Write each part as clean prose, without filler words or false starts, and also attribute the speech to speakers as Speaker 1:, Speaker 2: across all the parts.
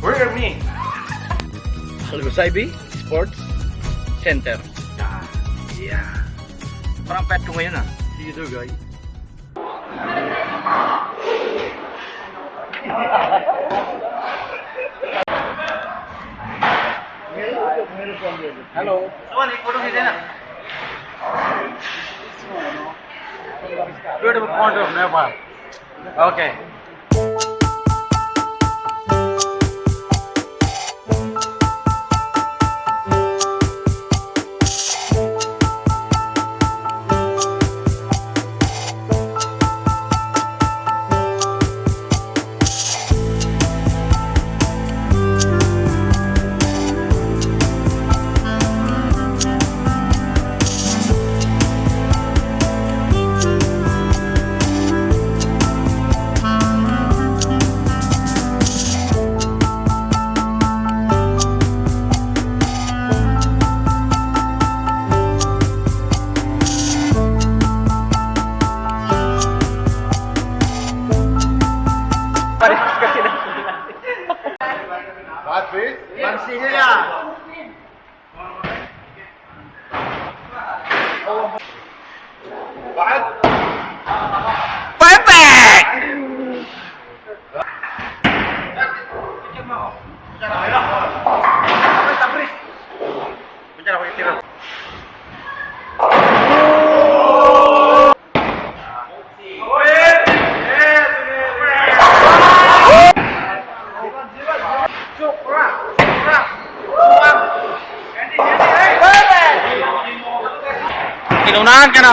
Speaker 1: Where me?
Speaker 2: Algosaybi Sports Center.
Speaker 1: Yeah.
Speaker 2: Parang pet ko ngayon ah.
Speaker 1: See you there, guys.
Speaker 2: Hello.
Speaker 1: Someone, photo is na.
Speaker 2: Beautiful point of Nepal. Okay.
Speaker 1: Parehas kasi na. What, please? Marsilia. Bakit?
Speaker 2: Perfect!
Speaker 1: Bicara ko yung tira.
Speaker 2: Inunahan ka na.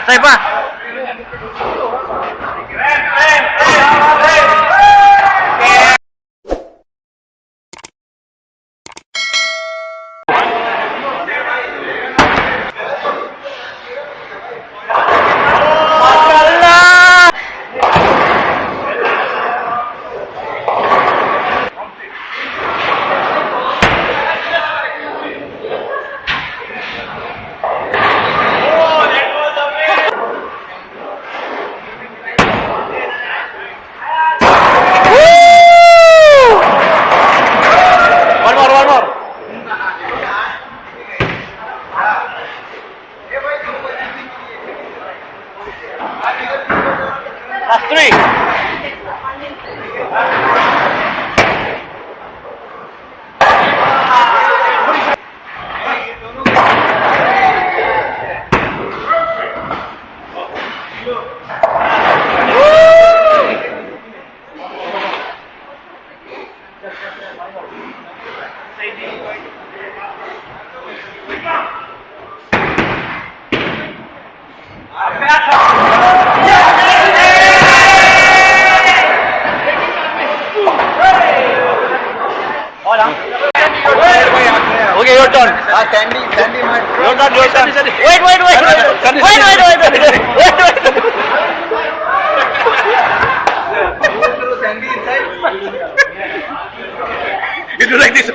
Speaker 2: Saya pa. 3. Okay, your turn.
Speaker 1: Sandy, my
Speaker 2: Your turn, your turn. Wait.
Speaker 1: Sandy inside.
Speaker 2: You do like this.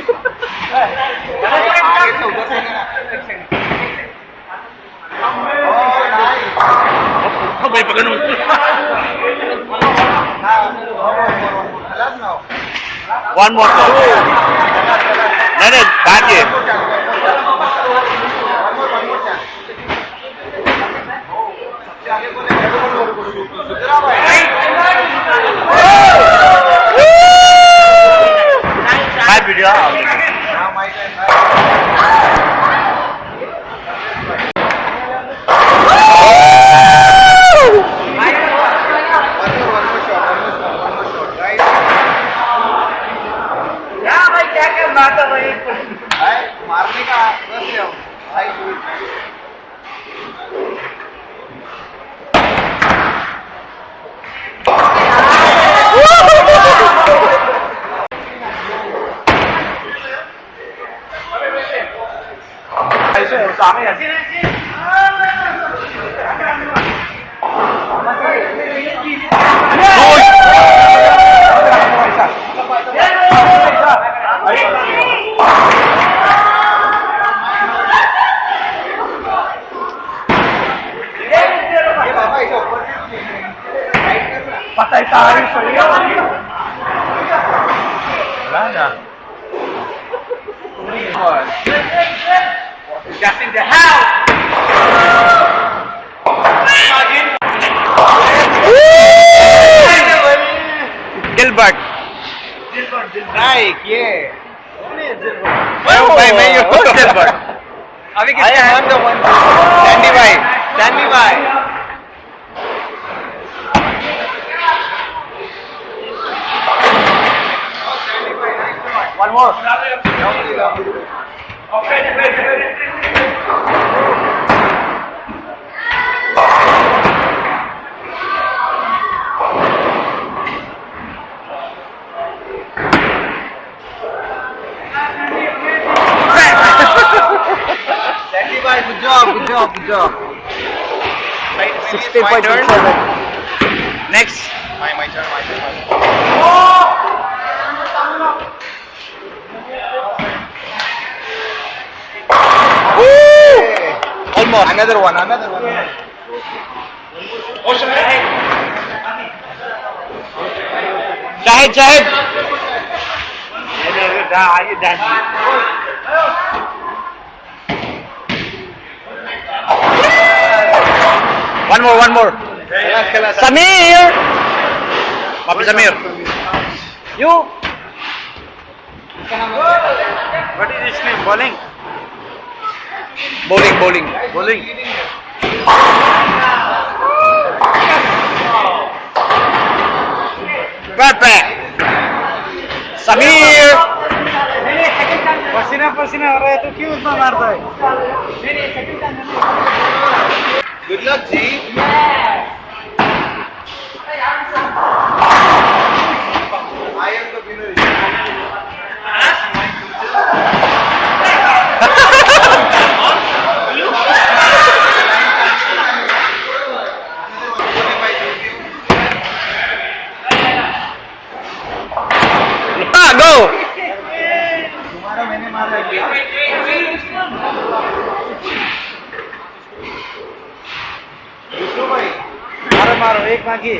Speaker 2: May pa ganun. One more turn. No, bad game. Bad video.
Speaker 1: Now my turn. One more shot, right? मारने का बस ले आओ भाई
Speaker 2: Patay tayo sa iyo. Wala na. Just in the house. Gilbert.
Speaker 1: Right, yeah.
Speaker 2: May you Gilbert.
Speaker 1: I am the one. Sandy bhai. Sandy bhai.
Speaker 2: One more.
Speaker 1: Sandy bhai, good job.
Speaker 2: 60.7. Next.
Speaker 1: My turn.
Speaker 2: Almost.
Speaker 1: Another one.
Speaker 2: Shahid. One more. Samir. Mapi Samir. You.
Speaker 1: What is his name? Bowling.
Speaker 2: Bowling. Pepe. Samir.
Speaker 1: पसीना हो रहा है तो क्यों इतना मारता है? Good luck, ji. I am the winner.
Speaker 2: Go.
Speaker 1: तुम्हारा मैंने मारा है. विष्णु भाई, मारो एक बाकी.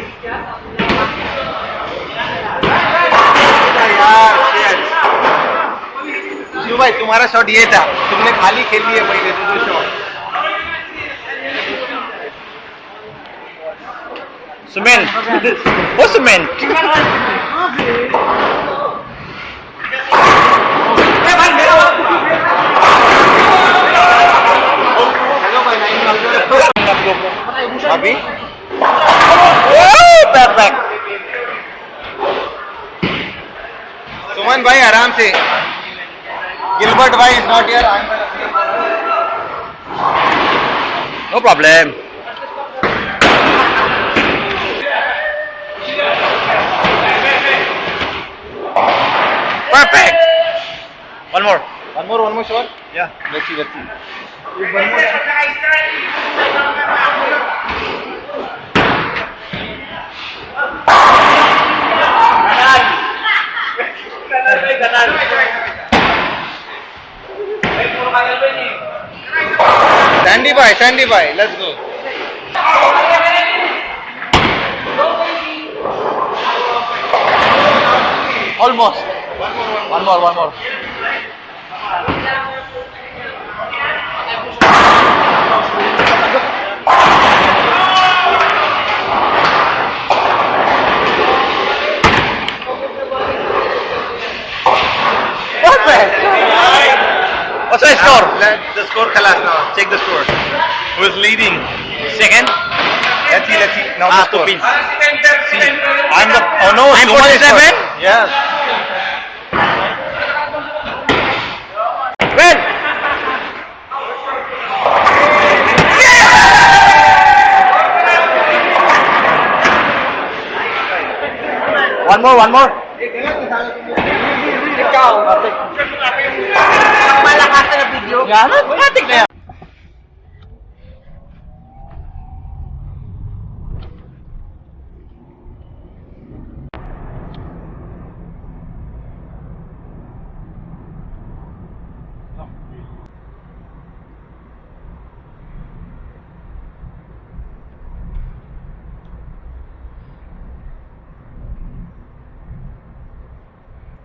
Speaker 1: विष्णु भाई तुम्हारा शॉट ये था, तुमने खाली खेल लिए पहले दो shot.
Speaker 2: Cement. What's cement?
Speaker 1: Abi?
Speaker 2: Oh, perfect.
Speaker 1: सुमन भाई आराम से. Gilbert भाई is not here.
Speaker 2: No problem. Perfect. One more.
Speaker 1: One more, sure.
Speaker 2: Yeah.
Speaker 1: Let's see. Sandy bhai, let's go.
Speaker 2: Almost. One more. Perfect. What's the score?
Speaker 1: Let the score khalas now. Check the score. Who is leading?
Speaker 2: Second.
Speaker 1: Let's see. Now the score.
Speaker 2: Pins.
Speaker 1: See.
Speaker 2: I'm the. Oh no, I'm
Speaker 1: Suman is
Speaker 2: 47.
Speaker 1: first. Yes.
Speaker 2: Well. One more.
Speaker 3: Malakas na video.
Speaker 2: Ganun, matik na yan.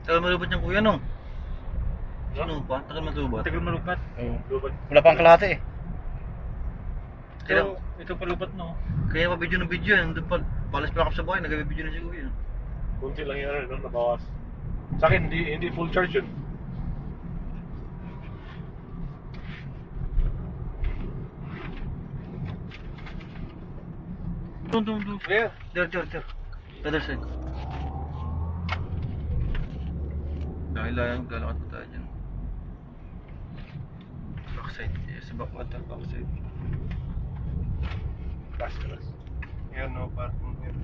Speaker 2: Tagal malubat niyang kuya nung. Ano pa? Tagal malubat.
Speaker 4: Tagal malupat. Lupat.
Speaker 2: Wala pang kalahati eh.
Speaker 4: Ito palupat no.
Speaker 2: Kaya pa video ng video yan. Palas pa ako sa bahay, nag-video na si kuya.
Speaker 4: Kunti lang yan, no? Nabawas. Sa akin, hindi full charge yun.
Speaker 2: Tung.
Speaker 4: Yeah.
Speaker 2: There. The other side. Dahil lang, lalakad pa tayo dyan. Backside. Yes, backside.
Speaker 4: Last. Yan, no? Parang here.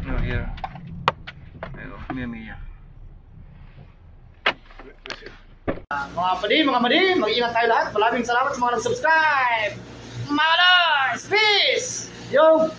Speaker 2: No, here. Ayun, Mia.
Speaker 3: Mga madi, mag-iingat tayo lahat. Maraming salamat sa mga nag-subscribe. Mabalos! Peace! Yo!